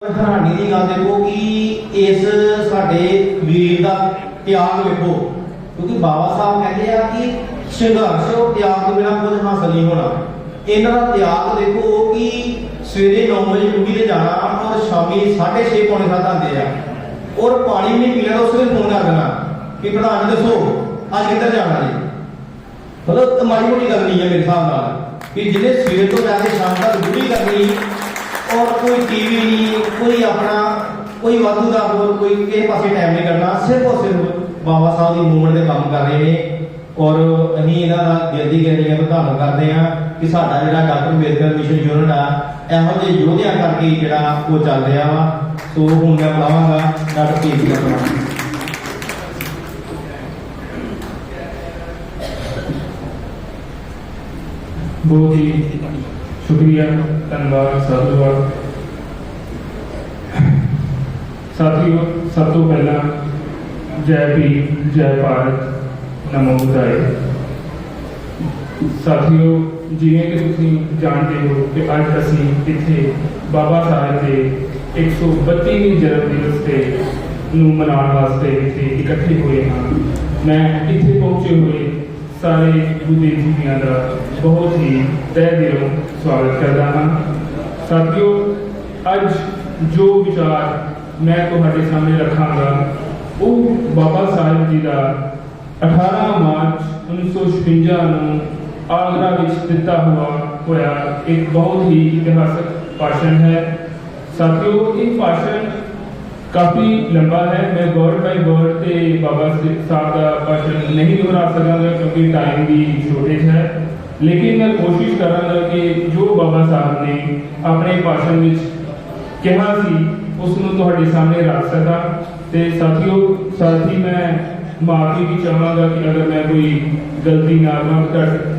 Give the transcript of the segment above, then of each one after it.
हैरानी की गल देखो कि इस साडे वीर का त्याग देखो, क्योंकि बाबा साहब कहते हैं कि संघर्ष और त्याग के बिना कुछ हासिल नहीं होना। इन्हों का त्याग देखो कि सवेरे 9 बजे ड्यूटी से जाना और शामी 6:30 पौने 7 आते हैं और पानी नहीं पीना तो उससे फोन कर देना कि प्रधान जी दसो अज किधर जाना जी। मतलब माड़ी मोटी गल नहीं है मेरे हिसाब नाल कि जिन्हें सवेर तो लैके शाम तक ड्यूटी करनी और कोई टीवी नहीं, कोई अपना कोई वाधू का कोई किसी पासे टाइम नहीं करना, सिर्फ और सिर्फ बाबा साहब की मूवमेंट के काम कर रहे हैं। और अं इन्हों का दिल की गहराइयों तो धन्यवाद करते हैं कि साडा जिहड़ा डॉक्टर अंबेडकर मिशन यूनिट आ इहो ਜਿਹੇ योद्धियां करके जिहड़ा वो चल रहा वा। सो हुण मैं बुलावांगा डॉक्टर पी अपना। बहुत ही शुक्रिया, धन्यवाद, साधुवाद। साथियों, सब तो पहला जय भीम, जय भारत, नमो बुद्धाय। साथियों, जिवें कि तुसीं जानते हो कि अज असीं इत्थे बाबा साहब के 132वें जन्म दिवस से मनाने वास्ते इत्थे इकट्ठे हुए हाँ। मैं इत्थे पहुंचे हुए सारे बुद्धिजीवियों का बहुत ही तय दिलों स्वागत करता हाँ। साथियों, अज जो विचार मैं तुहाडे सामने रखांगा वो बाबा साहब जी का 18 मार्च 1956 को आगरा में दिता हुआ होया एक बहुत ही इतिहासक भाषण है। साथियों, ये भाषण काफ़ी लंबा है, मैं वर्ड बाय वर्ड से बाबा साहब का भाषण नहीं दोहरा सकांगा क्योंकि टाइम की शॉर्टेज है, लेकिन मैं कोशिश करांगा कि जो बाबा साहब ने अपने भाषण में कहा सी उसनों तुहाडे सामने रख सका। ते साथियों, साथ ही मैं माफी भी चाहांगा कि अगर मैं कोई गलती नामक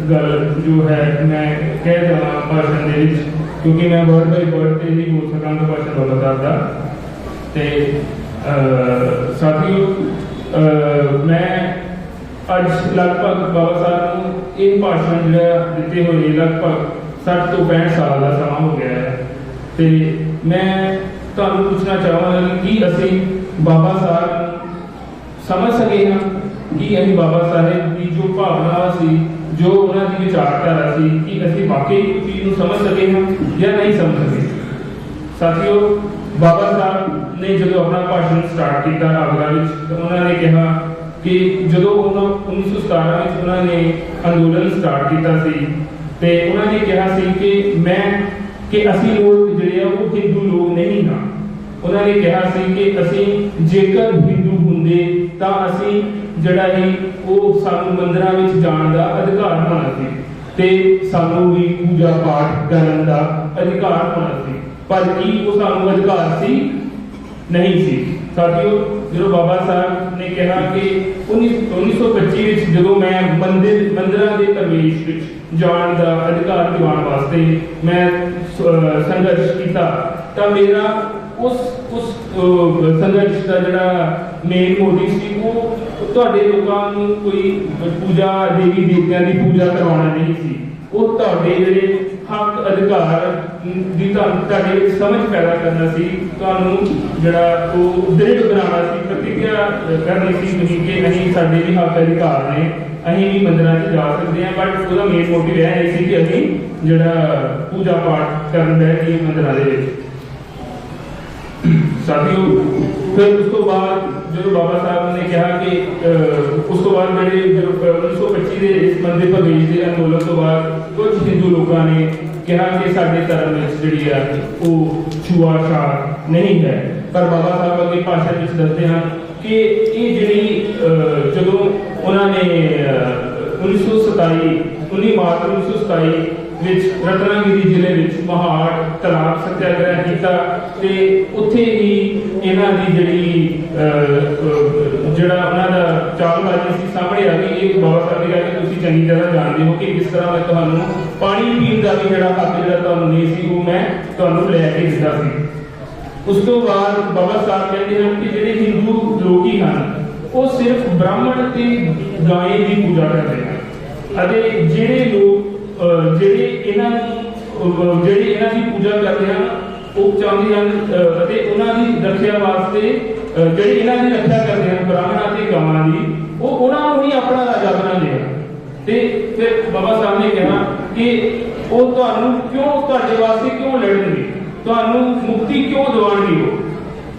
गल जो है मैं कह देवां भाषण दे विच, क्योंकि मैं वर्ड बाय वर्ड से नहीं बोल सकांगा भाषण बाबा साहब का। ते साथियों, मैं अज लगभग बाबा साहब को एक भाषण जो दिते हुए लगभग 60 तो 65 साल का समा हो गया है। तो मैं तुहानू पूछना चाहांगा कि असीं बाबा साहब समझ सके हाँ कि असीं बाबा साहब की जो भावना सी, जो उन्होंने विचारधारा सी, कि असीं वाकई उस चीज़ को समझ सके हाँ या नहीं समझ सके। साथियों, बाबा साहब ने जो अपना भाषण स्टार्ट किया आगरा में, तो उन्होंने कहा कि जो 1917 में उन्होंने अंदोलन स्टार्ट किया सी, ते उन्होंने कहा सी कि मैं कि असी लोग जिहड़े आ वो हिंदू लोग नहीं हाँ। उन्होंने कहा सी कि असी जेकर हिंदू हुंदे तां असी जिहड़ा ही वो सानू मंदिरां विच जाण दा अधिकार होना सी ते सानू भी पूजा पाठ करन दा अधिकार होना सी, पर की वो सानू अधिकार सी नहीं सी। साथियों, जो बाबा साहब ने कहा कि 1925 जो मैं मंदिरां दे प्रवेश विच जाण दा अधिकार दिवाण वास्ते मैं संघर्ष किया, तो मेरा उस संघर्ष का जिहड़ा मेन मोटिव सी वो तुहाडे लोकां नूं कोई पूजा देवी देवतियां की पूजा करवाना नहीं सी, वो तुहाडे जिहड़े हक अधिकार दी तुहाडे समझ पैदा करना सी, तुहानूं जिहड़ा वो दृढ़ बनाना सी, प्रतिज्ञा करनी सी तुसीं कि असीं साडे भी हक अधिकार ने, असीं भी मंदिरां 'च जा सकते हैं। बट उसका मेन मोटिव यह नहीं सी कि असीं जिहड़ा पूजा पाठ करन बैठ जाइए मंदिरां दे विच। साथियों, फिर उस तो बाद जो बाबा साहब ने कहा कि उस तो बाद मेरे 1925 के इस मंदिर प्रवेश के अंदोलन तो बाद कुछ हिंदू लोगों ने कहा कि साडे धर्म में जिहड़ी है वो छुआछात नहीं है, पर बाबा साहब अगे भाषण में दसते हैं कि ये जिहड़ी जो उन्होंने 1927 मार्च 1927 रत्नागिरी जिले में महाड़ तलाब सत्याग्रह किया, उत्थे ही इन्हां दी जिहड़ी जिहड़ा उन्हां दा चालबाजी सी सामने आ गई। एक बाबा साहब ने कहा कि तुसीं चंगी तरह जानते हो कि किस तरह मैं तुहानूं पानी पीण दा भी जिहड़ा हक जिहड़ा तुहानूं नहीं सी वो मैं तुहानूं लैके दित्ता सी। उस तो बाद बाबा साहब कहते हैं कि जिहड़े हिंदू लोग ही हैं वो सिर्फ ब्राह्मण ते गाय की पूजा करते हैं, अते जिहड़े लोग जिहड़े इन्हां की पूजा करते हैं ਉਹ ਚਾਹੁੰਦੇ ਹਨ ਅਤੇ ਉਹਨਾਂ ਦੀ ਰੱਖਿਆ ਵਾਸਤੇ ਜਿਹੜੇ ਇਹਨਾਂ ਦੀ ਰੱਖਿਆ ਕਰਦੇ ਹਨ ਬ੍ਰਾਹਮਣਾਂ ਤੇ ਗਾਵਾਂ ਦੀ, ਉਹ ਉਹਨਾਂ ਨੂੰ ਹੀ ਆਪਣਾ ਰਾਜਾ ਬਣਾਉਂਦੇ ਹਨ। ਤੇ ਫਿਰ ਬਾਬਾ ਸਾਹਿਬ ਨੇ ਕਿਹਾ ਕਿ ਉਹ ਤੁਹਾਨੂੰ ਕਿਉਂ, ਤੁਹਾਡੇ ਵਾਸਤੇ ਕਿਉਂ ਲੜਨਗੇ, ਤੁਹਾਨੂੰ ਮੁਕਤੀ ਕਿਉਂ ਦਿਵਾਉਣਗੇ। ਉਹ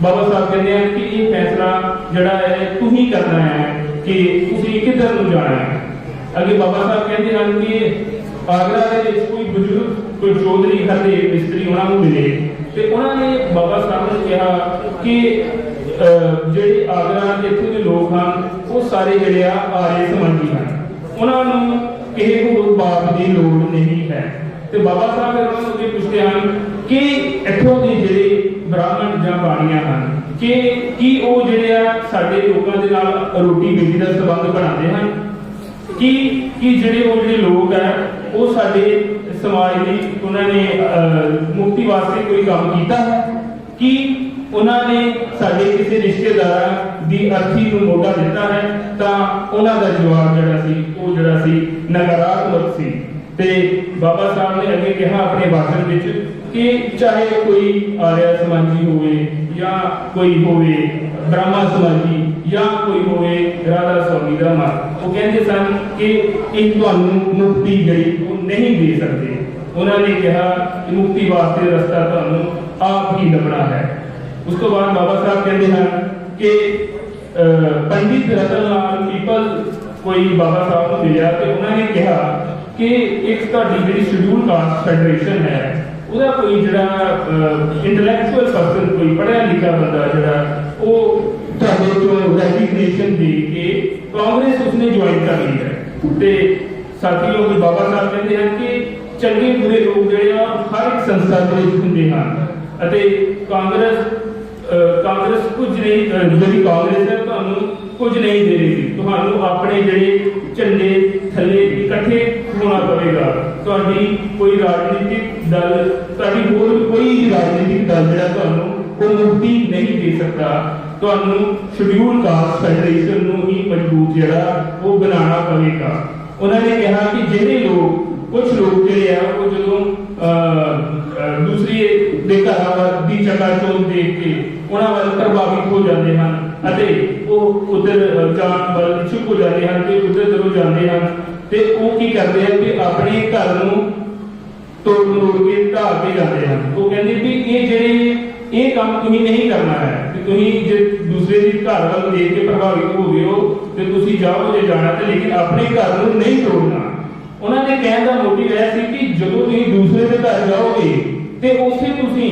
ਬਾਬਾ ਸਾਹਿਬ ਕਹਿੰਦੇ ਹਨ ਕਿ ਇਹ ਫੈਸਲਾ ਜਿਹੜਾ ਹੈ ਤੂੰ ਹੀ ਕਰਨਾ ਹੈ ਕਿ ਤੁਸੀਂ ਕਿੱਧਰ ਨੂੰ ਜਾਣਾ ਹੈ। ਅੱਗੇ ਬਾਬਾ ਸਾਹਿਬ ਕਹਿੰਦੇ ਹਨ ਕਿ ਆਗਰਾ ਦੇ ਵਿੱਚ ਕੋਈ ਬਜ਼ੁਰਗ, ਕੋਈ ਚੌਧਰੀ ਹਰਦੇ ਮਿਸਤਰੀ ਉਹਨਾਂ ਨੂੰ ਮਿਲੇ ਤੇ ਉਹਨਾਂ ਨੇ ਬਾਬਾ ਸਾਹਿਬ ਨੂੰ ਕਿਹਾ ਕਿ ਜਿਹੜੇ ਆਗਰਾ ਦੇ ਇੱਥੇ ਦੇ ਲੋਕ ਹਨ ਉਹ ਸਾਰੇ ਜਿਹੜੇ ਆਰੀਆ ਸਮਾਜੀ ਹਨ, ਉਹਨਾਂ ਨੂੰ ਕਿਸੇ ਹੋਰ ਬਾਪ ਦੀ ਲੋੜ ਨਹੀਂ ਹੈ। ਤੇ ਬਾਬਾ ਸਾਹਿਬ ਉਹਨਾਂ ਨੂੰ ਇਹ ਪੁੱਛਦੇ ਹਨ ਕਿ ਇੱਥੋਂ ਦੇ ਜਿਹੜੇ ਬ੍ਰਾਹਮਣ ਜਾਂ ਬਾਣੀਆਂ ਹਨ ਕਿ ਕੀ ਉਹ ਜਿਹੜੇ ਆ ਸਾਡੇ ਲੋਕਾਂ ਦੇ ਨਾਲ ਰੋਟੀ ਬੇਟੀ ਦਾ ਸੰਬੰਧ ਬਣਾਉਂਦੇ ਹਨ, ਕਿ ਜਿਹੜੇ ਲੋਕ ਹੈ ਉਹ ਸਾਡੇ ਸਮਾਜ ਦੀ ਉਹਨਾਂ ਨੇ ਮੁਕਤੀ ਵਾਸਤੇ ਕੋਈ ਕੰਮ ਕੀਤਾ ਹੈ, ਕਿ ਉਹਨਾਂ ਨੇ ਸਾਡੇ ਕਿਸੇ ਰਿਸ਼ਤੇਦਾਰਾਂ ਦੀ ਅਰਥੀ ਨੂੰ ਮੋਢਾ ਦਿੱਤਾ ਹੈ। ਤਾਂ ਉਹਨਾਂ ਦਾ ਜਵਾਬ ਜਿਹੜਾ ਸੀ ਨਕਾਰਾਤਮਕ ਸੀ। ਤੇ ਬਾਬਾ ਸਾਹਿਬ ਨੇ ਅੱਗੇ ਕਿਹਾ ਆਪਣੇ ਭਾਸ਼ਣ ਵਿੱਚ ਕਿ ਚਾਹੇ ਕੋਈ ਆਰਿਆ ਸਮਾਜੀ ਹੋਵੇ ਜਾਂ ਕੋਈ ਹੋਵੇ ਬ੍ਰਹਮਾ ਸਮਾਜੀ ਜਾਂ ਕੋਈ ਹੋਵੇ ਰਾਧਾ ਸਵਾਮੀ ਦਾ ਮਤ, ਉਹ ਕਹਿੰਦੇ ਸਨ ਕਿ ਇਹ ਤੁਹਾਨੂੰ ਮੁਕਤੀ ਜਿਹੜੀ ਉਹ ਨਹੀਂ ਦੇ ਸਕਦੇ। ਉਹਨਾਂ ਨੇ ਕਿਹਾ ਕਿ ਮੁਕਤੀ ਵਾਸਤੇ ਰਸਤਾ ਤੁਹਾਨੂੰ ਆਪ ਹੀ ਲੱਭਣਾ ਹੈ। ਉਸ ਤੋਂ ਬਾਅਦ ਬਾਬਾ ਸਾਹਿਬ ਕਹਿੰਦੇ ਹਨ ਕਿ ਪੰਡਿਤ ਰਤਨ ਲਾਲ ਪੀਪਲ ਕੋਈ ਬਾਬਾ ਸਾਹਿਬ ਨੂੰ ਮਿਲਿਆ ਤੇ ਉਹਨਾਂ ਨੇ ਕਿਹਾ ਕਿ ਇੱਕ ਤੁਹਾਡੀ ਜਿਹੜੀ ਸ਼ਡਿਊਲ ਕਾਸਟ ਫੈਡਰੇਸ਼ਨ ਹੈ ਉਹਦਾ ਕੋਈ ਜਿਹੜਾ ਇੰਟੈਲੈਕਚੁਅਲ ਪਰਸਨ, ਕੋਈ ਪੜ੍ਹਿਆ ਲਿਖਿਆ ਬੰਦਾ ਜਿਹੜਾ ਉਹ ਤੁਹਾਡੇ ਤੋਂ ਰੈਜ਼ਿਗਨੇਸ਼ਨ ਦੇ ਕੇ ਕਾਂਗਰਸ ਉਸਨੇ ਜੁਆਇਨ ਕਰ ਲਈ ਹੈ। ਤੇ ਸਾਥੀਓ ਬਾਬਾ ਸਾਹਿਬ ਕਹਿੰਦੇ ਹਨ ਕਿ ਚੰਗੇ ਬੁਰੇ ਲੋਕ ਜਿਹੜੇ ਆ ਹਰ ਇੱਕ ਸੰਸਥਾ ਦੇ ਵਿੱਚ ਹੁੰਦੇ ਹਨ ਅਤੇ ਕਾਂਗਰਸ ਕੁਝ ਨਹੀਂ, ਜਿਹੜੀ ਕਾਂਗਰਸ ਹੈ ਤੁਹਾਨੂੰ ਕੁਝ ਨਹੀਂ ਦੇ ਰਹੀ, ਤੁਹਾਨੂੰ ਆਪਣੇ ਜਿਹੜੇ ਝੰਡੇ ਥੱਲੇ ਇਕੱਠੇ ਹੋਣਾ ਪਵੇਗਾ। ਤੁਹਾਡੀ ਕੋਈ ਰਾਜਨੀਤਿਕ ਦਲ, ਤੁਹਾਡੀ ਹੋਰ ਕੋਈ ਰਾਜਨੀਤਿਕ ਦਲ ਜਿਹੜਾ ਤੁਹਾਨੂੰ ਉਹ ਮੁਕਤੀ ਨਹੀਂ ਦੇ ਸਕਦਾ। ਤੁਹਾਨੂੰ ਸ਼ਡਿਊਲ ਕਾਸਟ ਫੈਡਰੇਸ਼ਨ ਨੂੰ ਹੀ ਮਜ਼ਬੂਤ ਜਿਹੜਾ ਉਹ ਬਣਾਉਣਾ ਪਵੇਗਾ। ਉਹਨਾਂ ਨੇ ਕਿਹਾ ਕਿ ਜਿਹੜੇ ਲੋਕ, ਕੁਝ ਲੋਕ ਜਿਹੜੇ ਆ ਉਹ ਜਦੋਂ ਦੂਸਰੀ ਦੇ ਘਰਾਂ ਵੱਲ ਦੀ ਚਕਾਚੌਂਧ ਦੇਖ ਕੇ ਉਹਨਾਂ ਵੱਲ ਪ੍ਰਭਾਵਿਤ ਹੋ ਜਾਂਦੇ ਹਨ ਅਤੇ ਉਹ ਉਧਰ ਜਾਣ ਵੱਲ ਇਛੁਕ ਹੋ ਜਾਂਦੇ ਹਨ ਤੇ ਉਧਰ ਜਦੋਂ ਜਾਂਦੇ ਹਨ ਤੇ ਉਹ ਕੀ ਕਰਦੇ ਹਨ ਕਿ ਆਪਣੇ ਘਰ ਨੂੰ ਤੋੜ ਕੇ ਢਾਹ ਕੇ ਜਾਂਦੇ ਹਨ। ਉਹ ਕਹਿੰਦੇ ਵੀ ਇਹ ਕੰਮ ਤੁਸੀਂ ਨਹੀਂ ਕਰਨਾ ਹੈ ਕਿ ਤੁਸੀਂ ਜੇ ਦੂਸਰੇ ਦੀ ਘਰ ਵੱਲ ਦੇਖ ਕੇ ਪ੍ਰਭਾਵਿਤ ਹੋ ਗਏ ਹੋ ਤੇ ਤੁਸੀਂ ਜਾਓ ਜੇ ਜਾਣਾ ਤੇ, ਲੇਕਿਨ ਆਪਣੇ ਘਰ ਨੂੰ ਨਹੀਂ ਤੋੜਨਾ। ਉਹਨਾਂ ਨੇ ਕਹਿਣ ਦਾ ਮੋਟਿਵ ਇਹ ਸੀ ਕਿ ਜਦੋਂ ਤੁਸੀਂ ਦੂਸਰੇ ਦੇ ਘਰ ਜਾਓਗੇ ਤੇ ਉੱਥੇ ਤੁਸੀਂ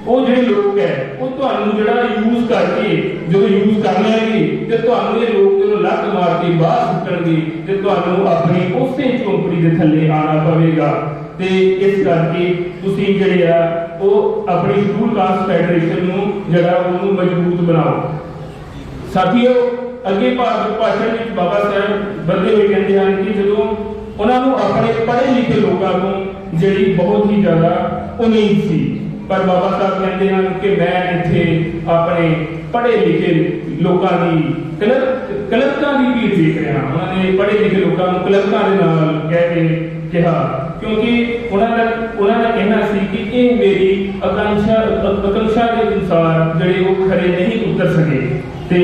ਉਹ ਜਿਹੜੇ ਲੋਕ ਹੈ ਉਹ ਤੁਹਾਨੂੰ ਜਿਹੜਾ ਯੂਜ਼ ਕਰਕੇ ਜਦੋਂ ਯੂਜ਼ ਕਰ ਲੈਣਗੇ ਤੇ ਤੁਹਾਨੂੰ ਇਹ ਲੋਕ ਜਦੋਂ ਲੱਤ ਮਾਰ ਕੇ ਬਾਹਰ ਸੁੱਟਣਗੇ ਤੇ ਤੁਹਾਨੂੰ ਆਪਣੀ ਉਸੇ ਝੋਂਪੜੀ ਦੇ ਥੱਲੇ ਆਉਣਾ ਪਵੇਗਾ। ਤੇ ਇਸ ਕਰਕੇ ਤੁਸੀਂ ਜਿਹੜੇ ਆ ਉਹ ਆਪਣੀ ਸ਼ਡਿਊਲ ਕਾਸਟ ਫੈਡਰੇਸ਼ਨ ਨੂੰ ਜਿਹੜਾ ਉਹਨੂੰ ਮਜ਼ਬੂਤ ਬਣਾਓ। ਸਾਥੀਓ ਅੱਗੇ ਭਾਸ਼ਣ ਵਿੱਚ ਬਾਬਾ ਸਾਹਿਬ ਬੰਦੇ ਹੋਏ ਕਹਿੰਦੇ ਹਨ ਕਿ ਜਦੋਂ ਉਹਨਾਂ ਨੂੰ ਆਪਣੇ ਪੜ੍ਹੇ ਲਿਖੇ ਲੋਕਾਂ ਤੋਂ ਜਿਹੜੀ ਬਹੁਤ ਹੀ ਜ਼ਿਆਦਾ ਉਮੀਦ ਸੀ, ਪਰ ਬਾਬਾ ਸਾਹਿਬ ਕਹਿੰਦੇ ਹਨ ਕਿ ਮੈਂ ਇੱਥੇ ਆਪਣੇ ਪੜ੍ਹੇ ਲਿਖੇ ਲੋਕਾਂ ਦੀ ਕਲੰਕਾਂ ਦੀ ਭੀੜ ਦੇਖ ਰਿਹਾ। ਉਹਨਾਂ ਨੇ ਪੜ੍ਹੇ ਲਿਖੇ ਲੋਕਾਂ ਨੂੰ ਕਲੰਕਾਂ ਦੇ ਨਾਲ ਕਹਿ ਕੇ ਕਿਹਾ, ਕਿਉਂਕਿ ਉਹਨਾਂ ਦਾ ਕਹਿਣਾ ਸੀ ਕਿ ਇਹ ਮੇਰੀ ਆਕਾਂਸ਼ਾ ਦੇ ਅਨੁਸਾਰ ਜਿਹੜੇ ਉਹ ਖਰੇ ਨਹੀਂ ਉਤਰ ਸਕੇ ਤੇ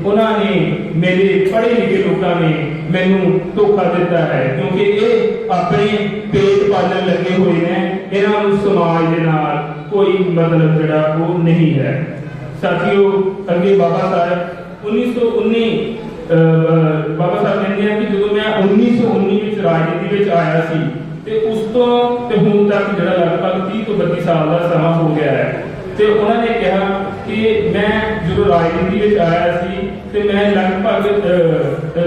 ਉਹਨਾਂ ਨੇ ਮੇਰੇ ਪੜ੍ਹੇ ਲਿਖੇ ਲੋਕਾਂ ਨੇ ਮੈਨੂੰ ਧੋਖਾ ਦਿੱਤਾ ਹੈ, ਕਿਉਂਕਿ ਇਹ ਆਪਣੇ ਪੇਟ ਪਾਲਣ ਲੱਗੇ ਹੋਏ ਨੇ, ਇਹਨਾਂ ਨੂੰ ਸਮਾਜ ਦੇ ਨਾਲ ਕੋਈ ਮਤਲਬ ਜਿਹੜਾ ਉਹ ਨਹੀਂ ਹੈ। ਸਾਥੀਓ ਅੱਗੇ ਬਾਬਾ ਸਾਹਿਬ 1919 ਬਾਬਾ ਸਾਹਿਬ ਕਹਿੰਦੇ ਆ ਕਿ ਜਦੋਂ ਮੈਂ 1919 ਵਿੱਚ ਰਾਜਨੀਤੀ ਵਿੱਚ ਆਇਆ ਸੀ ਤੇ ਉਸ ਤੋਂ ਤੇ ਹੁਣ ਤੱਕ ਜਿਹੜਾ ਲਗਭਗ 30 ਤੋਂ 32 ਸਾਲ ਦਾ ਸਮਾਂ ਹੋ ਗਿਆ ਹੈ। ਤੇ ਉਹਨਾਂ ਨੇ ਕਿਹਾ ਕਿ ਮੈਂ ਜਦੋਂ ਰਾਜਨੀਤੀ ਵਿੱਚ ਆਇਆ ਸੀ ਤੇ ਮੈਂ ਲਗਭਗ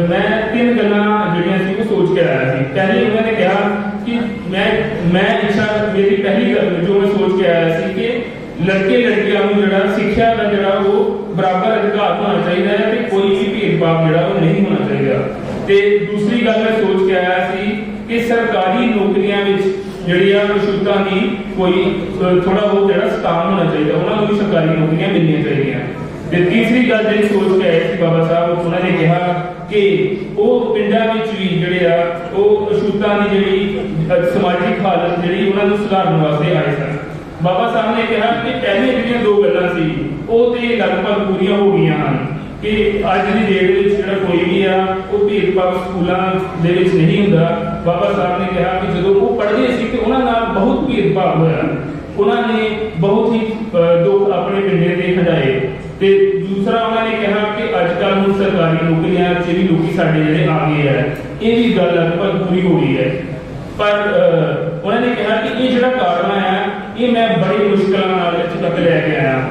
ਮੈਂ 3 ਗੱਲਾਂ ਜਿਹੜੀਆਂ ਸੀ ਉਹ ਸੋਚ ਕੇ ਆਇਆ ਸੀ। ਪਹਿਲੀ ਉਹਨਾਂ ਨੇ ਕਿਹਾ ਕਿ ਮੈਂ ਇੱਛਾ, ਮੇਰੀ ਪਹਿਲੀ ਗੱਲ ਜੋ ਮੈਂ ਸੋਚ ਕੇ ਆਇਆ ਸੀ ਕਿ ਲੜਕੇ ਲੜਕੀਆਂ ਨੂੰ ਜਿਹੜਾ ਸਿੱਖਿਆ ਦਾ ਜਿਹੜਾ ਉਹ ਬਰਾਬਰ ਅਧਿਕਾਰ ਹੋਣਾ ਚਾਹੀਦਾ ਹੈ ਤੇ ਕੋਈ ਵੀ ਭੇਦਭਾਵ ਜਿਹੜਾ ਉਹ ਨਹੀਂ ਹੋਣਾ ਚਾਹੀਦਾ। ਤੇ ਦੂਸਰੀ ਗੱਲ ਮੈਂ ਸੋਚ ਕੇ ਆਇਆ ਸੀ ਕਿ ਸਰਕਾਰੀ ਨੌਕਰੀਆਂ ਵਿੱਚ ਜਿਹੜੀ ਆ ਸ਼ੁੱਧਤਾ ਦੀ ਕੋਈ ਥੋੜਾ ਬਹੁਤ ਜਿਹੜਾ ਸਥਾਨ ਹੋਣਾ ਚਾਹੀਦਾ, ਉਹਨਾਂ ਨੂੰ ਵੀ ਸਰਕਾਰੀ ਨੌਕਰੀਆਂ ਮਿਲਣੀਆਂ ਚਾਹੀਦੀਆਂ। ਤੇ ਤੀਸਰੀ ਗੱਲ ਜਿਹੜੀ ਸੋਚ ਕੇ ਆਏ ਸੀ ਬਾਬਾ ਸਾਹਿਬ, ਉਹਨਾਂ ਨੇ ਕਿਹਾ ਕਿ ਉਹ ਪਿੰਡਾਂ ਵਿੱਚ ਵੀ ਜਿਹੜੇ ਆ ਉਹ ਸ਼ੁੱਧਤਾ ਦੀ ਜਿਹੜੀ ਸਮਾਜਿਕ ਹਾਲਤ ਜਿਹੜੀ ਉਹਨਾਂ ਨੂੰ ਸੁਧਾਰਨ ਵਾਸਤੇ ਆਏ ਸਨ। ਬਾਬਾ ਸਾਹਿਬ ਨੇ ਕਿਹਾ ਕਿ ਪਹਿਲੇ ਜਿਹੜੀਆਂ ਦੋ ਗੱਲਾਂ ਸੀ ਉਹ ਤੇ ਲਗਭਗ ਪੂਰੀਆਂ ਹੋ ਗਈਆਂ ਹਨ ਕਿ ਅੱਜ ਦੀ ਡੇਟ ਵਿੱਚ ਜਿਹੜਾ ਕੋਈ ਵੀ ਆ ਉਹ ਭੇਦਭਾਵ ਸਕੂਲਾਂ ਦੇ ਵਿੱਚ ਨਹੀਂ ਹੁੰਦਾ। ਬਾਬਾ ਸਾਹਿਬ ਨੇ ਕਿਹਾ ਕਿ ਜਦੋਂ ਉਹ ਪੜ੍ਹਦੇ ਸੀ ਤੇ ਉਹਨਾਂ ਨਾਲ ਬਹੁਤ ਭੇਦਭਾਵ ਹੋਇਆ, ਉਹਨਾਂ ਨੇ ਬਹੁਤ ਹੀ ਦੁੱਖ ਆਪਣੇ ਪਿੰਡੇ ਤੇ ਹੰਢਾਏ। ਤੇ ਦੂਸਰਾ ਉਹਨਾਂ ਨੇ ਕਿਹਾ ਕਿ ਅੱਜ ਕੱਲ੍ਹ ਹੁਣ ਸਰਕਾਰੀ ਨੌਕਰੀਆਂ 'ਚ ਵੀ ਲੋਕੀ ਸਾਡੇ ਜਿਹੜੇ ਆ ਗਏ ਆ, ਇਹ ਵੀ ਗੱਲ ਲਗਭਗ ਪੂਰੀ ਹੋ ਗਈ ਹੈ। ਪਰ ਉਹਨਾਂ ਨੇ ਕਿਹਾ ਕਿ ਇਹ ਜਿਹੜਾ ਕਾਰਨ ਹੈ ਇਹ ਮੈਂ ਬੜੀ ਮੁਸ਼ਕਲਾਂ ਨਾਲ ਇੱਥੇ ਤੱਕ ਲੈ ਕੇ ਆਇਆ।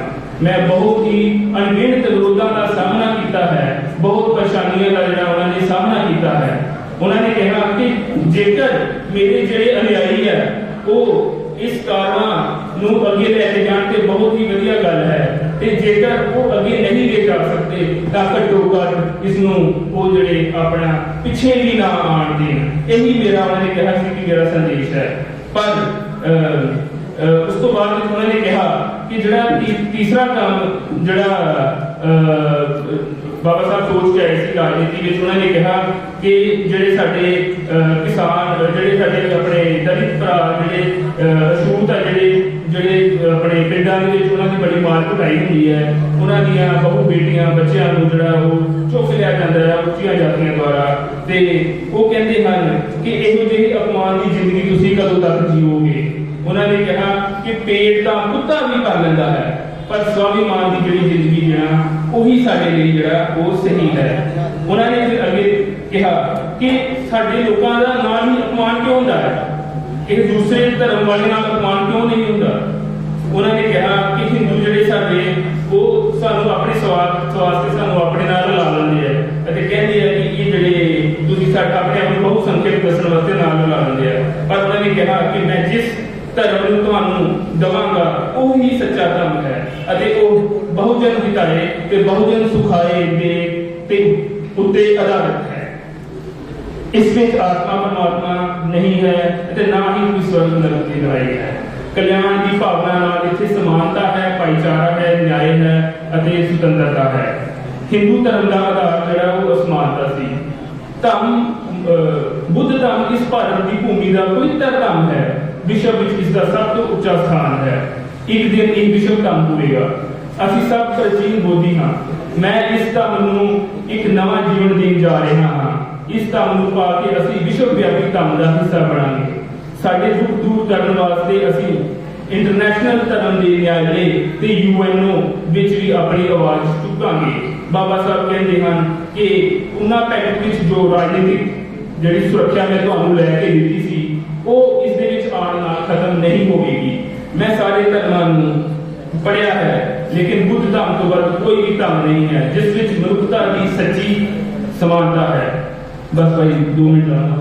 ਮੈਂ ਬਹੁਤ ਹੀ ਅਣਗਿਣਤ ਵਿਰੋਧਾਂ ਦਾ ਸਾਹਮਣਾ ਕੀਤਾ ਹੈ, ਬਹੁਤ ਪਰੇਸ਼ਾਨੀਆਂ ਦਾ ਜਿਹੜਾ ਉਹਨਾਂ ਨੇ ਸਾਹਮਣਾ ਕੀਤਾ ਹੈ। ਉਹਨਾਂ ਨੇ ਕਿਹਾ ਕਿ ਜੇਕਰ ਮੇਰੇ ਜਿਹੜੇ ਅਨੁਯਾਈ ਹੈ ਉਹ ਇਸ ਕਾਰਨਾਂ ਨੂੰ ਅੱਗੇ ਲੈ ਕੇ ਜਾਣ ਤੇ ਬਹੁਤ ਹੀ ਵਧੀਆ ਗੱਲ ਹੈ, ਤੇ ਜੇਕਰ ਉਹ ਅੱਗੇ ਨਹੀਂ ਲੈ ਜਾ ਸਕਦੇ ਤਾਂ ਘੱਟੋ ਘੱਟ ਇਸ ਨੂੰ ਉਹ ਜਿਹੜੇ ਆਪਣਾ ਪਿੱਛੇ ਵੀ ਨਾ ਆਣ ਦੇਣ। ਇਹੀ ਮੇਰਾ ਉਹਨਾਂ ਨੇ ਕਿਹਾ ਸੀ ਕਿ ਮੇਰਾ ਸੰਦੇਸ਼ ਹੈ। ਪਰ ਉਸ ਤੋਂ ਬਾਅਦ ਉਹਨਾਂ ਨੇ ਕਿਹਾ ਕਿ ਜਿਹੜਾ ਤੀਸਰਾ ਕੰਮ ਜਿਹੜਾ ਬਾਬਾ ਸਾਹਿਬ ਸੋਚ ਕੇ ਆਏ ਸੀ ਰਾਜਨੀਤੀ ਵਿੱਚ, ਉਹਨਾਂ ਨੇ ਕਿਹਾ ਕਿ ਜਿਹੜੇ ਸਾਡੇ ਕਿਸਾਨ, ਜਿਹੜੇ ਸਾਡੇ ਆਪਣੇ ਦਲਿਤ ਭਰਾ, ਜਿਹੜੇ ਅਛੂਤ ਆ, ਜਿਹੜੇ ਆਪਣੇ ਪਿੰਡਾਂ ਦੇ ਵਿੱਚ ਉਹਨਾਂ ਦੀ ਬੜੀ ਮਾਰ ਕੁਟਾਈ ਹੁੰਦੀ ਹੈ, ਉਹਨਾਂ ਦੀਆਂ ਬਹੁ ਬੇਟੀਆਂ ਬੱਚਿਆਂ ਨੂੰ ਜਿਹੜਾ ਉਹ ਚੁੱਕ ਲਿਆ ਜਾਂਦਾ ਹੈ ਉੱਚੀਆਂ ਜਾਤੀਆਂ ਦੁਆਰਾ। ਤੇ ਉਹ ਕਹਿੰਦੇ ਹਨ ਕਿ ਇਹੋ ਜਿਹੀ ਅਪਮਾਨ ਦੀ ਜ਼ਿੰਦਗੀ ਤੁਸੀਂ ਕਦੋਂ ਤੱਕ ਜੀਓਗੇ। ਉਹਨਾਂ ਨੇ ਕਿਹਾ ਕਿ ਪੇਟ ਤਾਂ ਕੁੱਤਾ ਵੀ ਕਰ ਲੈਂਦਾ ਹੈ, ਪਰ ਸਵਾਭਿਮਾਨ ਦੀ ਜਿਹੜੀ ਜ਼ਿੰਦਗੀ ਜਿਹੜਾ ਉਹੀ ਸਾਡੇ ਲਈ ਜਿਹੜਾ ਉਹ ਸਹੀ ਹੈ। ਉਹਨਾਂ ਨੇ ਫਿਰ ਅੱਗੇ ਕਿਹਾ ਕਿ ਸਾਡੇ ਲੋਕਾਂ ਦਾ ਨਾਲ ਹੀ ਅਪਮਾਨ ਕਿਉਂ ਹੁੰਦਾ ਹੈ, ਕਿ ਦੂਸਰੇ ਧਰਮ ਵਾਲੇ ਨਾਲ ਅਪਮਾਨ ਕਿਉਂ ਨਹੀਂ ਹੁੰਦਾ। ਉਹਨਾਂ ਨੇ ਕਿਹਾ ਕਿ ਹਿੰਦੂ ਜਿਹੜੇ ਸਾਡੇ ਉਹ ਸਾਨੂੰ ਆਪਣੇ ਸਵਾਰਥ ਵਾਸਤੇ ਸਾਨੂੰ ਆਪਣੇ ਨਾਲ ਲਾ ਲੈਂਦੇ ਆ ਅਤੇ ਕਹਿੰਦੇ ਆ ਕਿ ਇਹ ਜਿਹੜੇ ਤੁਸੀਂ ਸਾਡਾ ਆਪਣੇ ਆਪ ਨੂੰ ਬਹੁ ਸੰਖਿਅਕ ਦੱਸਣ ਵਾਸਤੇ ਨਾਲ ਲਾ ਲੈਂਦੇ ਆ। ਪਰ ਉਹਨਾਂ ਨੇ ਕਿਹਾ ਕਿ ਮੈਂ ਜਿਸ ਧਰਮ ਨੂੰ ਤੁਹਾਨੂੰ ਦਵਾਂਗਾ ਉਹ ਹੀ ਸੱਚਾ ਧਰਮ ਹੈ ਅਤੇ ਉਹ ਬਹੁਜਨ ਹਿਤਾਏ ਤੇ ਬਹੁਜਨ ਸੁਖਾਏ ਦੇ ਤੇ ਉੱਤੇ ਆਧਾਰਿਤ ਹੈ। ਇਸ ਵਿੱਚ ਆਤਮਾ ਪਰਮਾਤਮਾ ਨਹੀਂ ਹੈ ਅਤੇ ਨਾ ਹੀ ਕੋਈ ਸਵਰਗ ਨਰਕ ਦੀ ਲੜਾਈ ਹੈ। ਕਲਿਆਣ ਦੀ ਭਾਵਨਾ ਨਾਲ ਇੱਥੇ ਸਮਾਨਤਾ ਹੈ, ਭਾਈਚਾਰਾ ਹੈ, ਨਿਆਂ ਹੈ ਅਤੇ ਸੁਤੰਤਰਤਾ ਹੈ। ਹਿੰਦੂ ਧਰਮ ਦਾ ਆਧਾਰ ਜਿਹੜਾ ਉਹ ਅਸਮਾਨਤਾ ਸੀ। ਬੁੱਧ ਧਰਮ ਇਸ ਭਾਰਤ ਦੀ ਭੂਮੀ ਦਾ ਪਵਿੱਤਰ ਧਰਮ ਹੈ, ਵਿਸ਼ਵ ਵਿੱਚ ਇਸ ਦਾ ਸਭ ਤੋਂ ਉੱਚਾ ਸਥਾਨ ਹੈ। ਇੱਕ ਦਿਨ ਇਹ ਵਿਸ਼ਵ ਧਰਮ ਹੋਵੇਗਾ। ਅਸੀਂ ਸਭ ਪ੍ਰਾਚੀਨ ਬੋਧੀ ਹਾਂ। ਮੈਂ ਇਸ ਧਰਮ ਨੂੰ ਇੱਕ ਨਵਾਂ ਜੀਵਨ ਦੇਣ ਜਾ ਰਿਹਾ ਹਾਂ। ਇਸ ਧਰਮ ਨੂੰ ਪਾ ਕੇ ਅਸੀਂ ਵਿਸ਼ਵ ਵਿਆਪੀ ਧਰਮ ਦਾ ਹਿੱਸਾ ਬਣਾਂਗੇ। ਸਾਡੇ ਦੁੱਖ ਦੂਰ ਕਰਨ ਵਾਸਤੇ ਅਸੀਂ ਇੰਟਰਨੈਸ਼ਨਲ ਧਰਮ ਦੇ ਨਿਆਇਲੇ ਤੇ UNO ਵਿੱਚ ਵੀ ਆਪਣੀ ਆਵਾਜ਼ ਚੁੱਕਾਂਗੇ। ਬਾਬਾ ਸਾਹਿਬ ਕਹਿੰਦੇ ਹਨ ਕਿ ਉਹਨਾਂ ਪੈਕਟ ਵਿੱਚ ਜੋ ਰਾਜਨੀਤਿਕ ਜਿਹੜੀ ਸੁਰੱਖਿਆ ਮੈਂ ਤੁਹਾਨੂੰ ਲੈ ਕੇ ਦਿੱਤੀ ਸੀ ਉਹ ਇਸ ਦੇ ਵਿੱਚ ਆਉਣ ਨਾਲ ਖਤਮ ਨਹੀਂ ਹੋਵੇਗੀ। ਮੈਂ ਸਾਰੇ ਧਰਮਾਂ ਨੂੰ ਪੜ੍ਹਿਆ ਹੈ, ਲੇਕਿਨ ਬੁੱਧ ਧਰਮ ਤੋਂ ਵੱਧ ਕੋਈ ਵੀ ਧਰਮ ਨਹੀਂ ਹੈ ਜਿਸ ਵਿੱਚ ਮਨੁੱਖਤਾ ਦੀ ਸੱਚੀ ਸਮਾਨਤਾ ਹੈ। ਬਸ ਭਾਈ 2 ਮਿੰਟ ਲਾਉਣਾ।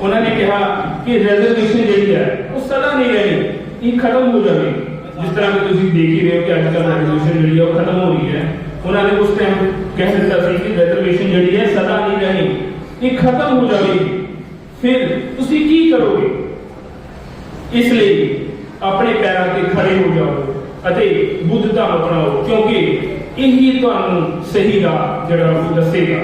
ਉਹਨਾਂ ਨੇ ਕਿਹਾ ਕਿ ਰਿਜ਼ਰਵੇਸ਼ਨ ਜਿਹੜੀ ਹੈ ਉਹ ਸਦਾ ਨਹੀਂ ਰਹੀ, ਇਹ ਖਤਮ ਹੋ ਜਾਵੇਗੀ। ਜਿਸ ਤਰ੍ਹਾਂ ਕਿ ਤੁਸੀਂ ਦੇਖ ਹੀ ਰਹੇ ਹੋ ਕਿ ਅੱਜ ਕੱਲ੍ਹ ਰਿਜ਼ਰਵੇਸ਼ਨ ਜਿਹੜੀ ਹੈ ਉਹ ਖਤਮ ਹੋ ਰਹੀ ਹੈ। ਉਹਨਾਂ ਨੇ ਉਸ ਟਾਈਮ ਕਹਿ ਦਿੱਤਾ ਸੀ ਕਿ ਰਿਜ਼ਰਵੇਸ਼ਨ ਜਿਹੜੀ ਹੈ ਸਦਾ ਨਹੀਂ ਰਹੀ, ਇਹ ਖਤਮ ਹੋ ਜਾਵੇਗੀ। ਫਿਰ ਤੁਸੀਂ ਕੀ ਕਰੋਗੇ? ਇਸ ਲਈ ਆਪਣੇ ਪੈਰਾਂ ਤੇ ਖੜੇ ਹੋ ਜਾਓ ਅਤੇ ਬੁੱਧ ਧਰਮ ਅਪਣਾਓ, ਕਿਉਂਕਿ ਇਹੀ ਤੁਹਾਨੂੰ ਸਹੀ ਰਾਹ ਜਿਹੜਾ ਉਹ ਦੱਸੇਗਾ।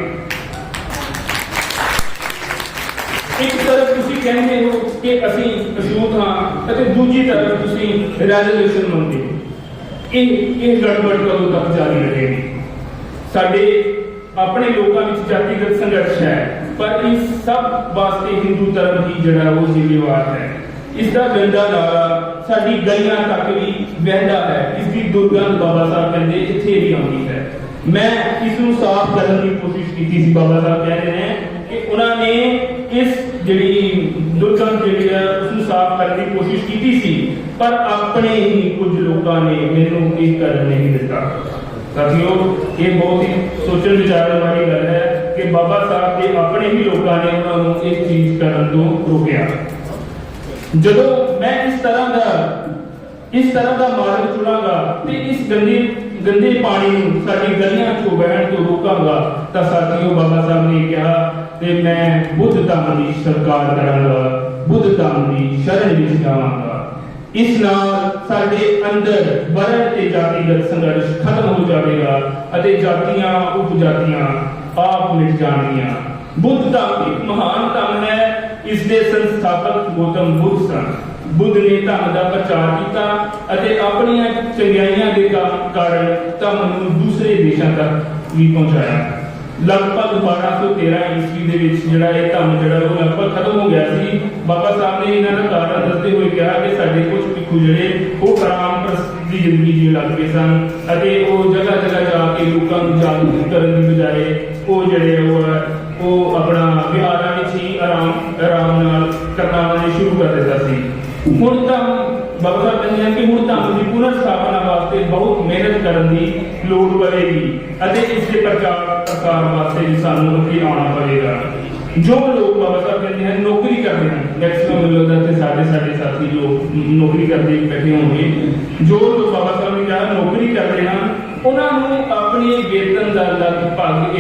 ਇੱਕ ਤਰਫ ਤੁਸੀਂ ਕਹਿੰਦੇ ਹੋ ਕਿ ਅਸੀਂ ਅਛੂਤ ਹਾਂ ਅਤੇ ਦੂਜੀ ਤਰਫ ਤੁਸੀਂ ਰਿਜ਼ਰਵੇਸ਼ਨ ਮੰਗਦੇ ਹੋ। ਇਹ ਗੜਬੜ ਕਦੋਂ ਤੱਕ ਜਾਰੀ ਰਹੇਗੀ? ਸਾਡੇ ਆਪਣੇ ਲੋਕਾਂ ਵਿੱਚ ਜਾਤੀਗਤ ਸੰਘਰਸ਼ ਹੈ, ਪਰ ਇਸ ਸਭ ਵਾਸਤੇ ਹਿੰਦੂ ਧਰਮ ਹੀ ਜਿਹੜਾ ਉਹ ਜ਼ਿੰਮੇਵਾਰ ਹੈ। ਇਸ ਦਾ ਗੰਦਾ ਨਾਲਾ ਸਾਡੀ ਗਲੀਆਂ ਤੱਕ ਵੀ ਵਹਿੰਦਾ ਹੈ। ਇਸ ਦੀ ਦੁਰਗੰਧ ਬਾਬਾ ਸਾਹਿਬ ਕਹਿੰਦੇ ਇੱਥੇ ਵੀ ਆਉਂਦੀ ਹੈ। ਮੈਂ ਇਸ ਨੂੰ ਸਾਫ਼ ਕਰਨ ਦੀ ਕੋਸ਼ਿਸ਼ ਕੀਤੀ ਸੀ। ਬਾਬਾ ਸਾਹਿਬ ਕਹਿੰਦੇ ਨੇ ਕਿ ਉਹਨਾਂ ਨੇ ਇਸ ਜਿਹੜੀ ਦੁਰਗੰਧ ਜਿਹੜੀ ਹੈ ਉਸ ਨੂੰ ਸਾਫ਼ ਕਰਨ ਦੀ ਕੋਸ਼ਿਸ਼ ਕੀਤੀ ਸੀ, ਪਰ ਆਪਣੇ ਹੀ ਕੁਝ ਲੋਕਾਂ ਨੇ ਮੈਨੂੰ ਇਹ ਕਰਨ ਨਹੀਂ ਦਿੱਤਾ। ਸਾਥੀਓ, ਇਹ ਬਹੁਤ ਹੀ ਸੋਚਣ ਵਿਚਾਰਨ ਵਾਲੀ ਗੱਲ ਹੈ ਕਿ ਬਾਬਾ ਸਾਹਿਬ ਦੇ ਆਪਣੇ ਹੀ ਲੋਕਾਂ ਨੇ ਉਹਨਾਂ ਨੂੰ ਇਸ ਚੀਜ਼ ਕਰਨ ਤੋਂ ਰੋਕਿਆ। ਜਦੋਂ ਮੈਂ ਇਸ ਤਰ੍ਹਾਂ ਦਾ ਮਾਰਗ ਚੁਣਾਂਗਾ ਤੇ ਇਸ ਗੰਦੇ ਪਾਣੀ ਨੂੰ ਸਾਡੀ ਗਲੀਆਂ ਚੋਂ ਵਹਿਣ ਤੋਂ ਰੋਕਾਂਗਾ ਤਾਂ ਸਾਥੀਓ, ਬਾਬਾ ਸਾਹਿਬ ਨੇ ਕਿਹਾ ਤੇ ਮੈਂ ਬੁੱਧ ਧਰਮ ਦੀ ਸਰਕਾਰ ਕਰਾਂਗਾ, ਬੁੱਧ ਧਰਮ ਦੀ ਸ਼ਰਨ ਵਿੱਚ ਜਾਵਾਂਗਾ। ਇਸ ਨਾਲ ਸਾਡੇ ਅੰਦਰ ਵਰਣ ਤੇ ਜਾਤੀਗਤ ਸੰਘਰਸ਼ ਖਤਮ ਹੋ ਜਾਵੇਗਾ ਅਤੇ ਜਾਤੀਆਂ ਉਪਜਾਤੀਆਂ ਆਪ ਮਿਟ ਜਾਣਗੀਆਂ। ਬੁੱਧ ਧਰਮ ਇੱਕ ਮਹਾਨ ਧਰਮ ਹੈ। ਇਸ ਦੇ ਸੰਸਥਾਪਕ ਗੌਤਮ ਬੁੱਧ ਸਨ। ਬੁੱਧ ਨੇ ਧਰਮ ਦਾ ਪ੍ਰਚਾਰ ਕੀਤਾ ਅਤੇ ਆਪਣੀਆਂ ਚੰਗਿਆਈਆਂ ਦੇ ਕਾਰਨ ਧਰਮ ਨੂੰ ਦੂਸਰੇ ਦੇਸ਼ਾਂ ਤੱਕ ਵੀ ਪਹੁੰਚਾਇਆ। ਲਗਭਗ 1213 ਈਸਵੀ ਦੇ ਵਿੱਚ ਜਿਹੜਾ ਇਹ ਧਰਮ ਜਿਹੜਾ ਉਹ ਲਗਭਗ ਖਤਮ ਹੋ ਗਿਆ ਸੀ। ਬਾਬਾ ਸਾਹਿਬ ਨੇ ਇਹਨਾਂ ਦਾ ਕਾਰਨ ਦੱਸਦੇ ਹੋਏ ਕਿਹਾ ਕਿ ਸਾਡੇ ਕੁਝ ਭਿੱਖੂ ਜਿਹੜੇ ਉਹ ਆਰਾਮ ਦੀ ਜ਼ਿੰਦਗੀ ਜੀਣ ਲੱਗ ਪਏ ਸਨ ਅਤੇ ਉਹ ਜਗ੍ਹਾ ਜਗ੍ਹਾ ਜਾ ਕੇ ਲੋਕਾਂ ਨੂੰ ਜਾਗਰੂਕ ਕਰਨ ਦੀ ਬਜਾਏ ਉਹ ਜਿਹੜੇ ਉਹ ਆਪਣਾ ਵਿਹਾਰਾਂ ਵਿੱਚ ਹੀ ਆਰਾਮ ਨਾਲ ਕਰਨਾ ਸ਼ੁਰੂ ਕਰ ਦਿੱਤਾ ਸੀ। ਹੁਣ ਤਾਂ ਬਾਬਾ ਸਾਹਿਬ ਕਹਿੰਦੇ ਹਨ ਕਿ ਹੁਣ ਧਰਮ ਦੀ ਪੁਨਰ ਸਥਾਪਨਾ ਵਾਸਤੇ ਬਹੁਤ ਮਿਹਨਤ ਕਰਨ ਦੀ ਲੋੜ ਪਵੇਗੀ ਅਤੇ ਇਸ ਦੇ ਪ੍ਰਚਾਰ ਵਾਸਤੇ ਵੀ ਸਾਨੂੰ ਅੱਗੇ ਆਉਣਾ ਪਵੇਗਾ। ਜੋ ਲੋਕ ਬਾਬਾ ਸਾਹਿਬ ਕਹਿੰਦੇ ਹਨ ਨੌਕਰੀ ਕਰਦੇ ਹਨ, ਮੈਕਸਿਮਮ ਲੋਕ ਤੇ ਸਾਡੇ ਸਾਥੀ ਜੋ ਨੌਕਰੀ ਕਰਦੇ ਬੈਠੇ ਹੋਣਗੇ, ਜੋ ਲੋਕ ਬਾਬਾ ਸਾਹਿਬ ਨੇ ਕਿਹਾ ਨੌਕਰੀ ਕਰਦੇ ਹਨ ਉਹਨਾਂ ਨੂੰ ਆਪਣੇ ਵੇਤਨ ਦਾ ਲਗਭਗ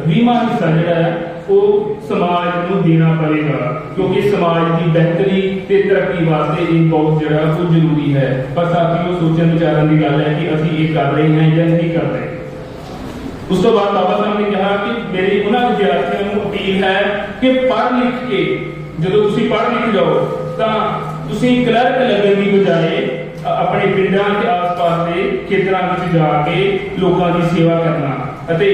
20ਵਾਂ ਹਿੱਸਾ ਜਿਹੜਾ ਹੈ ਉਹ ਸਮਾਜ ਨੂੰ ਦੇਣਾ ਪਵੇਗਾ, ਕਿਉਂਕਿ ਸਮਾਜ ਦੀ ਬਿਹਤਰੀ ਤੇ ਤਰੱਕੀ ਵਾਸਤੇ ਇਹ ਬਹੁਤ ਜਿਹੜਾ ਉਹ ਜ਼ਰੂਰੀ ਹੈ। ਪਰ ਸਾਥੀਓ ਸੋਚਣ ਵਿਚਾਰਨ ਦੀ ਗੱਲ ਹੈ ਕਿ ਅਸੀਂ ਇਹ ਕਰ ਰਹੇ ਹਾਂ ਜਾਂ ਨਹੀਂ ਕਰ ਰਹੇ। ਉਸ ਤੋਂ ਬਾਅਦ ਬਾਬਾ ਸਾਹਿਬ ਨੇ ਕਿਹਾ ਕਿ ਮੇਰੀ ਉਹਨਾਂ ਵਿਦਿਆਰਥੀਆਂ ਨੂੰ ਅਪੀਲ ਹੈ ਕਿ ਪੜ੍ਹ ਲਿਖ ਕੇ ਜਦੋਂ ਤੁਸੀਂ ਪੜ੍ਹ ਲਿਖ ਜਾਓ ਤਾਂ ਤੁਸੀਂ ਕਲਰਕ ਲੱਗਣ ਦੀ ਬਜਾਏ ਆਪਣੇ ਪਿੰਡਾਂ ਤੇ ਆਸ-ਪਾਸ ਦੇ ਖੇਤਰਾਂ ਵਿੱਚ ਜਾ ਕੇ ਲੋਕਾਂ ਦੀ ਸੇਵਾ ਕਰਨਾ ਅਤੇ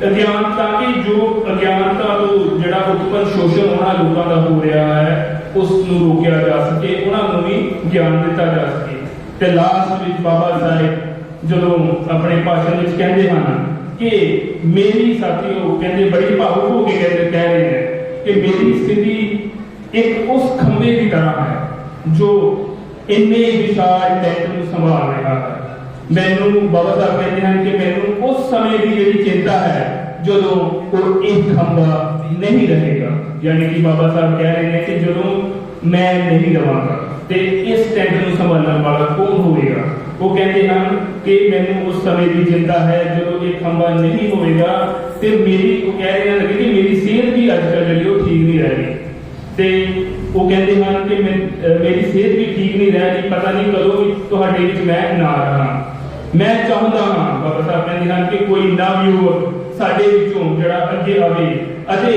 ਅਗਿਆਨਤਾ ਕਿ ਜੋ ਅਗਿਆਨਤਾ ਤੋਂ ਜਿਹੜਾ ਉਤਪੰਨ ਸ਼ੋਸ਼ਣ ਉਹਨਾਂ ਲੋਕਾਂ ਦਾ ਹੋ ਰਿਹਾ ਹੈ ਉਸ ਨੂੰ ਰੋਕਿਆ ਜਾ ਸਕੇ, ਉਹਨਾਂ ਨੂੰ ਵੀ ਗਿਆਨ ਦਿੱਤਾ ਜਾ ਸਕੇ। ਤੇ ਲਾਸਟ ਵਿੱਚ ਬਾਬਾ ਸਾਹਿਬ ਜਦੋਂ ਆਪਣੇ ਭਾਸ਼ਣ ਵਿੱਚ ਕਹਿੰਦੇ ਹਨ ਕਿ ਮੇਰੀ ਸਾਥੀਓ ਕਹਿੰਦੇ ਬੜੀ ਭਾਵੁਕ ਹੋ ਕੇ ਕਹਿ ਰਹੇ ਨੇ ਕਿ ਮੇਰੀ ਸਥਿਤੀ ਇੱਕ ਉਸ ਖੰਭੇ ਦੀ ਤਰ੍ਹਾਂ ਹੈ ਜੋ ਇੰਨੇ ਵਿਸ਼ਾਲ ਟੈਂਟ ਨੂੰ ਸੰਭਾਲ ਰਿਹਾ ਹੈ। ਮੈਨੂੰ ਬਾਬਾ ਸਾਹਿਬ ਕਹਿੰਦੇ ਹਨ ਕਿ ਮੈਨੂੰ ਉਸ ਸਮੇਂ ਦੀ ਜਿਹੜੀ ਚਿੰਤਾ ਹੈ ਜਦੋਂ ਉਹ ਇਹ ਖੰਭਾ ਨਹੀਂ ਰਹੇਗਾ, ਯਾਨੀ ਕਿ ਬਾਬਾ ਸਾਹਿਬ ਕਹਿ ਰਹੇ ਨੇ ਕਿ ਜਦੋਂ ਮੈਂ ਨਹੀਂ ਰਵਾਂਗਾ ਤੇ ਇਸ ਟੈਂਟ ਨੂੰ ਸੰਭਾਲਣ ਵਾਲਾ ਕੌਣ ਹੋਵੇਗਾ। ਉਹ ਕਹਿੰਦੇ ਹਨ ਕਿ ਮੈਨੂੰ ਉਸ ਸਮੇਂ ਦੀ ਚਿੰਤਾ ਹੈ ਜਦੋਂ ਇਹ ਖੰਭਾ ਨਹੀਂ ਹੋਵੇਗਾ ਤੇ ਉਹ ਕਹਿ ਰਹੇ ਹਨ ਕਿ ਮੇਰੀ ਸਿਹਤ ਵੀ ਅੱਜ ਕੱਲ੍ਹ ਜਿਹੜੀ ਉਹ ਠੀਕ ਨਹੀਂ ਰਹਿ ਰਹੀ ਤੇ ਉਹ ਕਹਿੰਦੇ ਹਨ ਕਿ ਮੇਰੀ ਸਿਹਤ ਵੀ ਠੀਕ ਨਹੀਂ ਰਹਿ ਰਹੀ, ਪਤਾ ਨਹੀਂ ਕਦੋਂ ਵੀ ਤੁਹਾਡੇ ਵਿੱਚ ਮੈਂ ਨਾ ਰਹਾਂ। ਮੈਂ ਚਾਹੁੰਦਾ ਹਾਂ ਬਾਬਾ ਸਾਹਿਬ ਕਹਿੰਦੇ ਹਨ ਕਿ ਕੋਈ ਨਵਯੁਵਕ ਸਾਡੇ ਵਿੱਚੋਂ ਜਿਹੜਾ ਅੱਗੇ ਆਵੇ ਅਤੇ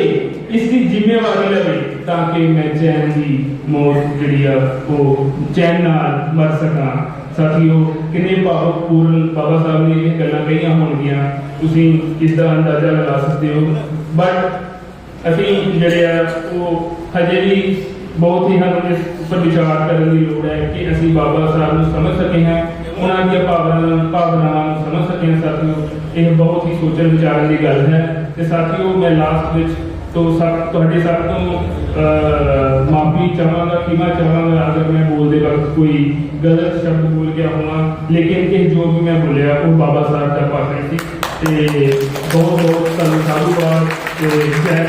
ਇਸ ਦੀ ਜ਼ਿੰਮੇਵਾਰੀ ਲਵੇ ਤਾਂ ਕਿ ਮੈਂ ਚੈਨ ਦੀ ਮੌਤ ਜਿਹੜੀ ਆ ਉਹ ਚੈਨ ਨਾਲ ਮਰ ਸਕਾਂ। ਸਾਥੀਓ ਕਿੰਨੇ ਭਾਵਪੂਰਨ ਬਾਬਾ ਸਾਹਿਬ ਨੇ ਇਹ ਗੱਲਾਂ ਕਹੀਆਂ ਹੋਣਗੀਆਂ, ਤੁਸੀਂ ਇਸ ਦਾ ਅੰਦਾਜ਼ਾ ਲਗਾ ਸਕਦੇ ਹੋ। ਬਟ ਅਸੀਂ ਜਿਹੜੇ ਆ ਉਹ ਹਜੇ ਵੀ ਬਹੁਤ ਹੀ ਸਾਨੂੰ ਇਸ ਉੱਪਰ ਵਿਚਾਰ ਕਰਨ ਦੀ ਲੋੜ ਹੈ ਕਿ ਅਸੀਂ ਬਾਬਾ ਸਾਹਿਬ ਨੂੰ ਸਮਝ ਸਕੇ ਹਾਂ, ਉਹਨਾਂ ਦੀਆਂ ਭਾਵਨਾਵਾਂ ਨੂੰ ਸਮਝ ਸਕੇ ਹਾਂ। ਸਾਥੀਓ ਇਹ ਬਹੁਤ ਹੀ ਸੋਚਣ ਵਿਚਾਰਨ ਦੀ ਗੱਲ ਹੈ। ਤੇ ਸਾਥੀਓ ਮੈਂ ਲਾਸਟ ਵਿੱਚ ਤੁਹਾਡੇ ਸਭ ਤੋਂ ਮਾਫੀ ਚਾਹਾਂਗਾ, ਖਿਮਾ ਚਾਹਾਂਗਾ ਅਗਰ ਮੈਂ ਬੋਲਦੇ ਵਕਤ ਕੋਈ ਗਲਤ ਸ਼ਬਦ ਬੋਲ ਗਿਆ ਹੋਵਾਂ, ਲੇਕਿਨ ਇਹ ਜੋ ਵੀ ਮੈਂ ਬੋਲਿਆ ਉਹ ਬਾਬਾ ਸਾਹਿਬ ਦਾ ਭਾਸ਼ਣ ਸੀ ਤੇ ਬਹੁਤ ਬਹੁਤ ਤੁਹਾਨੂੰ ਸਾਧੂਵਾਦ ਤੇ ਜੈ